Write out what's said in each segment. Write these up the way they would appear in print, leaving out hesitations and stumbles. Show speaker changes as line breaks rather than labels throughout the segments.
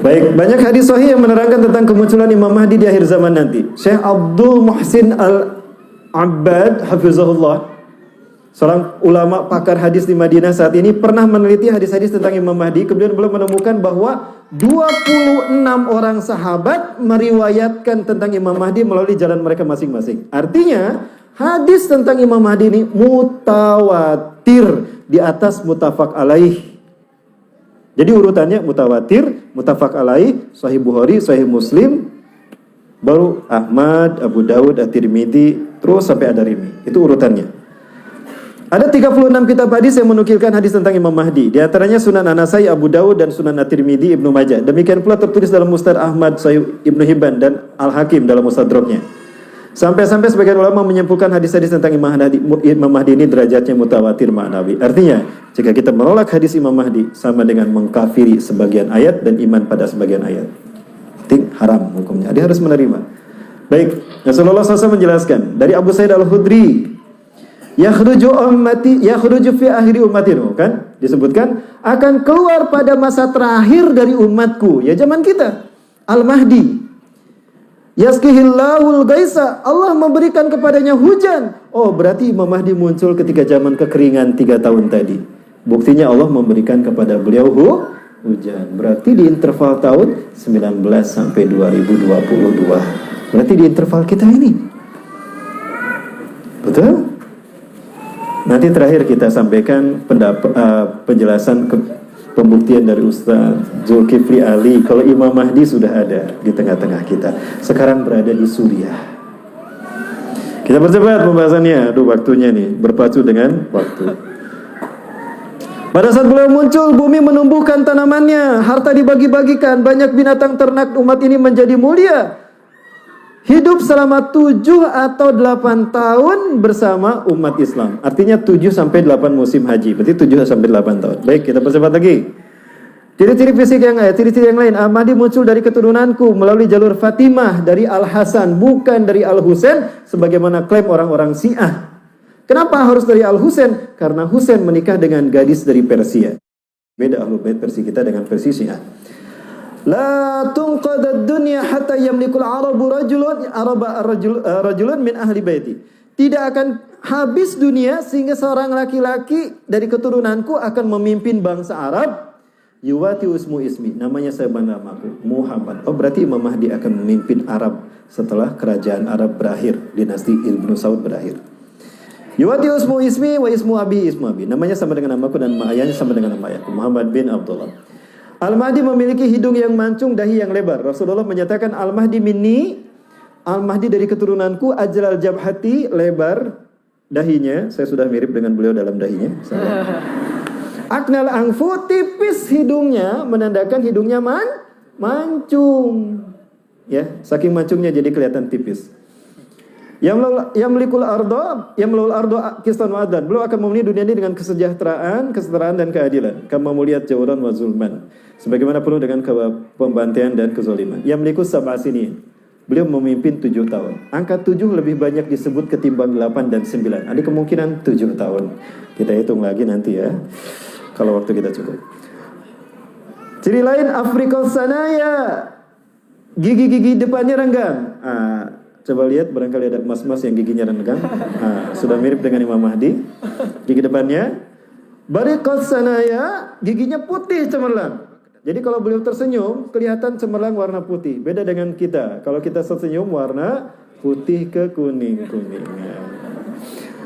Baik, banyak hadis sahih yang menerangkan tentang kemunculan Imam Mahdi di akhir zaman nanti. Syekh Abdul Muhsin Al-Abbad hafizahullah, seorang ulama pakar hadis di Madinah saat ini, pernah meneliti hadis-hadis tentang Imam Mahdi. Kemudian beliau menemukan bahwa 26 orang sahabat meriwayatkan tentang Imam Mahdi melalui jalan mereka masing-masing. Artinya, hadis tentang Imam Mahdi ini mutawatir di atas muttafaq alaih. Jadi urutannya mutawatir, muttafaq alaih, Sahih Bukhari, Sahih Muslim, baru Ahmad, Abu Dawud, At-Tirmidzi, terus sampai Ad-Darimi. Itu urutannya. Ada 36 kitab hadis yang menukilkan hadis tentang Imam Mahdi. Di antaranya Sunan An-Nasai, Abu Dawud, dan Sunan At-Tirmidzi, Ibnu Majah. Demikian pula tertulis dalam Musnad Ahmad, Sahih Ibnu Hibban, dan Al-Hakim dalam Mustadraknya. Sampai-sampai sebagian ulama menyimpulkan hadis-hadis tentang Imam Mahdi ini derajatnya mutawatir ma'nawi. Artinya, jika kita menolak hadis Imam Mahdi, sama dengan mengkafiri sebagian ayat dan iman pada sebagian ayat. Haram hukumnya. Dia harus menerima. Baik, Rasulullah SAW menjelaskan dari Abu Sa'id Al-Khudri, yakhruju fi akhiri ummatinu, kan? Disebutkan akan keluar pada masa terakhir dari umatku, ya zaman kita, Al-Mahdi. Yaskihillahul gaisa, Allah memberikan kepadanya hujan. Oh, berarti Imam Mahdi muncul ketika zaman kekeringan 3 tahun tadi. Buktinya Allah memberikan kepada beliau hujan. Berarti di interval tahun 19 sampai 2022. Berarti di interval kita ini. Betul? Nanti terakhir kita sampaikan penjelasan pembuktian dari Ustaz Zulkifli Ali kalau Imam Mahdi sudah ada di tengah-tengah kita. Sekarang berada di Suriah. Kita percepat pembahasannya. Aduh, waktunya nih berpacu dengan waktu. Pada saat beliau muncul, bumi menumbuhkan tanamannya, harta dibagi-bagikan, banyak binatang ternak umat ini menjadi mulia. Hidup selama 7 atau 8 tahun bersama umat Islam. Artinya 7 sampai 8 musim haji. Berarti 7 sampai 8 tahun. Baik, kita percepat lagi. Ciri-ciri fisik ciri-ciri yang lain. Mahdi muncul dari keturunanku melalui jalur Fatimah dari Al-Hasan, bukan dari Al-Husain sebagaimana klaim orang-orang Syiah. Kenapa harus dari Al-Husain? Karena Husain menikah dengan gadis dari Persia. Beda Ahlul Bait versi kita dengan versi Syiah. La tunqadad dunya hatta yamlikul arabu rajulun min ahli baiti. Tidak akan habis dunia sehingga seorang laki-laki dari keturunanku akan memimpin bangsa Arab. Yuwati usmu ismi, namanya saya namaku Muhammad. Oh, berarti Imam Mahdi akan memimpin Arab setelah kerajaan Arab berakhir, dinasti Ibnu Saud berakhir. Yuwati usmu ismi wa ismu abi ismu abi. Namanya sama dengan namaku dan ayahnya sama dengan nama ayahku, Muhammad bin Abdullah. Al-Mahdi memiliki hidung yang mancung, dahi yang lebar. Rasulullah menyatakan Al-Mahdi minni, Al-Mahdi dari keturunanku, ajlal jabhati, lebar dahinya. Saya sudah mirip dengan beliau dalam dahinya. Aknal angfu, tipis hidungnya, menandakan hidungnya mancung. Ya, saking mancungnya jadi kelihatan tipis. Yamlikul ardo kistan wa adlan. Beliau akan memenuhi dunia ini dengan kesejahteraan, kesetaraan dan keadilan. Kama muliyat jawran wa zulman. Sebagaimana penuh dengan pembantaian dan kezaliman. Yamlikus sab'a sinin. Beliau memimpin 7 tahun. Angka 7 lebih banyak disebut ketimbang 8 dan 9. Ada kemungkinan 7 tahun. Kita hitung lagi nanti ya, kalau waktu kita cukup. Ciri lain Afrikal sanaya. Gigi-gigi depannya renggang. Coba lihat, barangkali ada mas-mas yang giginya renggang. Sudah mirip dengan Imam Mahdi. Gigi depannya bariqat sanaya, giginya putih cemerlang. Jadi kalau beliau tersenyum kelihatan cemerlang warna putih. Beda dengan kita. Kalau kita tersenyum warna putih ke kuning-kuningan.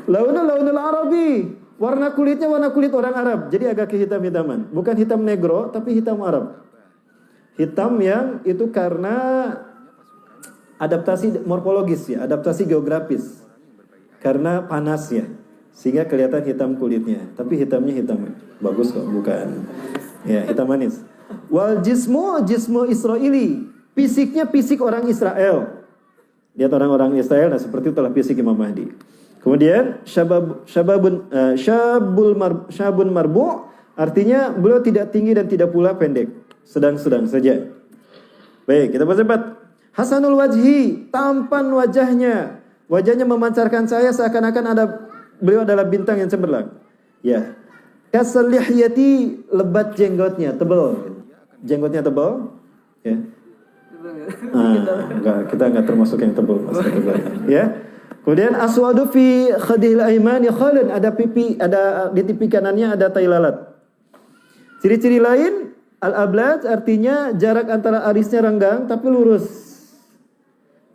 Launul arabi, warna kulitnya warna kulit orang Arab. Jadi agak kehitam-hitaman. Bukan hitam negro tapi hitam Arab. Hitam yang itu karena adaptasi morfologis ya, adaptasi geografis. Karena panas ya, sehingga kelihatan hitam kulitnya. Tapi hitamnya hitam bagus kok, bukan ya hitam manis. Wal jismu Israeli, fisiknya fisik orang Israel. Lihat orang-orang Israel, nah seperti itulah fisik Imam Mahdi. Kemudian syabun marbu, artinya beliau tidak tinggi dan tidak pula pendek, sedang-sedang saja. Baik, kita percepat. Hasanul wajhi, tampan wajahnya. Wajahnya memancarkan cahaya seakan-akan beliau adalah bintang yang cemerlang. Ya. Kasalihyati, lebat jenggotnya, tebal. Jenggotnya tebal. Enggak, kita enggak termasuk yang tebal. Ya. Kemudian aswadu fi khadihil aimani khalid, ada pipi, ada di pipi kanannya ada tai lalat. Ciri-ciri lain, al-ablad artinya jarak antara arisnya renggang tapi lurus.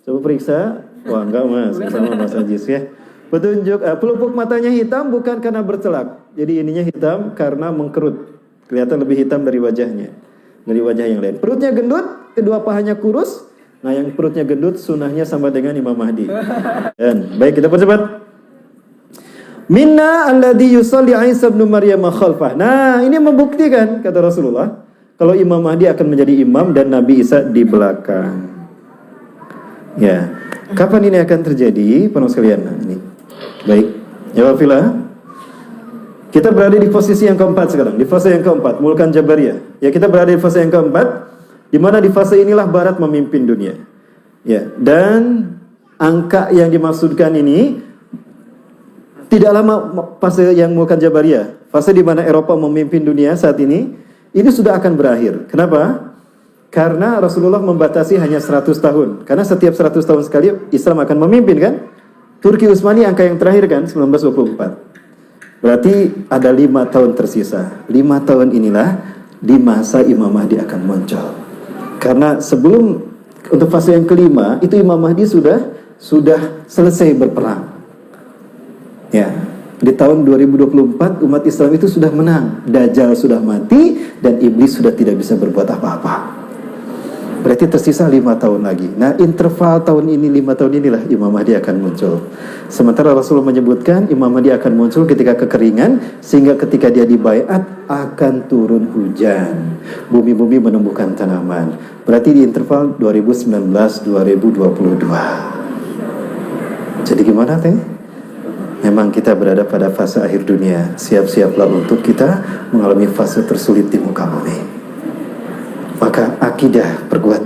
Coba periksa. Wah, enggak Mas, sama Mas Ajis ya. Petunjuk pelupuk matanya hitam bukan karena bercelak. Jadi ininya hitam karena mengkerut. Kelihatan lebih hitam dari wajahnya. Dari wajah yang lain. Perutnya gendut, kedua pahanya kurus. Nah, yang perutnya gendut sunnahnya sama dengan Imam Mahdi. Dan baik, kita percepat. Minna alladhi yusalli Isa ibn Maryam khalfah. Nah, ini membuktikan kata Rasulullah kalau Imam Mahdi akan menjadi imam dan Nabi Isa di belakang. Ya. Kapan ini akan terjadi? Penuh sekalian. Nah, ini. Baik. Ya wafilah. Kita berada di posisi yang keempat sekarang. Di fase yang keempat, Mulkan Jabariyah. Ya, kita berada di fase yang keempat. Di mana di fase inilah Barat memimpin dunia. Ya, dan angka yang dimaksudkan ini tidak lama fase yang Mulkan Jabariyah. Fase di mana Eropa memimpin dunia saat ini sudah akan berakhir. Kenapa? Karena Rasulullah membatasi hanya 100 tahun. Karena setiap 100 tahun sekali Islam akan memimpin kan? Turki Utsmani angka yang terakhir kan 1924. Berarti ada 5 tahun tersisa. 5 tahun inilah di masa Imam Mahdi akan muncul. Karena sebelum untuk fase yang kelima itu Imam Mahdi sudah selesai berperang. Ya, di tahun 2024 umat Islam itu sudah menang. Dajjal sudah mati dan iblis sudah tidak bisa berbuat apa-apa. Berarti tersisa 5 tahun lagi. Nah, interval tahun ini 5 tahun inilah Imam Mahdi akan muncul. Sementara Rasulullah menyebutkan Imam Mahdi akan muncul ketika kekeringan, sehingga ketika dia dibaiat akan turun hujan. Bumi-bumi menumbuhkan tanaman. Berarti di interval 2019-2022. Jadi gimana teh? Memang kita berada pada fase akhir dunia. Siap-siaplah untuk kita mengalami fase tersulit di muka bumi. Maka akidah, perbuat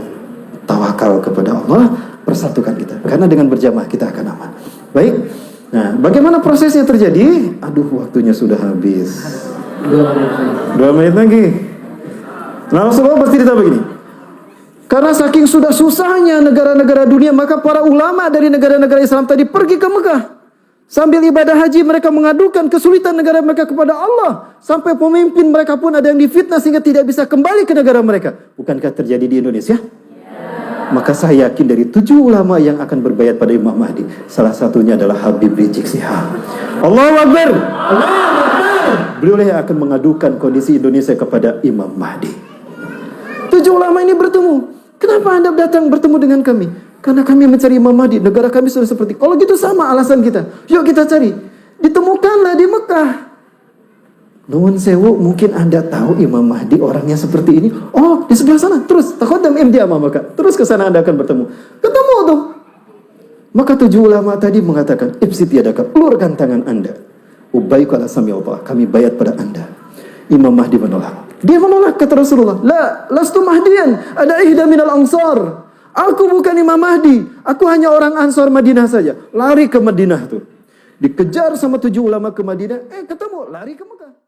tawakal kepada Allah, persatukan kita. Karena dengan berjamaah kita akan aman. Baik. Nah, bagaimana prosesnya terjadi? Aduh, waktunya sudah habis. 2 menit lagi. Nah, Rasulullah bercerita begini. Karena saking sudah susahnya negara-negara dunia, maka para ulama dari negara-negara Islam tadi pergi ke Mekah. Sambil ibadah haji mereka mengadukan kesulitan negara mereka kepada Allah. Sampai pemimpin mereka pun ada yang difitnah sehingga tidak bisa kembali ke negara mereka. Bukankah terjadi di Indonesia? Maka saya yakin dari 7 ulama yang akan berbayat pada Imam Mahdi, salah satunya adalah Habib Rizik Sihab. Allahu Akbar. Allahu Akbar. Beliau yang akan mengadukan kondisi Indonesia kepada Imam Mahdi. 7 ulama ini bertemu. Kenapa Anda datang bertemu dengan kami? Karena kami mencari Imam Mahdi. Negara kami sudah seperti. Kalau gitu sama alasan kita. Yuk kita cari. Ditemukanlah di Mekah. Nuwun sewu, mungkin Anda tahu Imam Mahdi orangnya seperti ini. Oh, di sebelah sana. Terus takhodam MD sama Mekah. Terus ke sana Anda akan bertemu. Ketemu tuh. Maka 7 ulama tadi mengatakan, ibsit yadaka, ulurkan tangan Anda. Ubaiku ala sami Allah. Kami bayat pada Anda. Imam Mahdi menolak. Dia menolak kata Rasulullah. La, lastu mahdian. Ada ihda minal ansar. Aku bukan Imam Mahdi. Aku hanya orang Ansar Madinah saja. Lari ke Madinah tuh. Dikejar sama 7 ulama ke Madinah. Ketemu. Lari ke Mekah.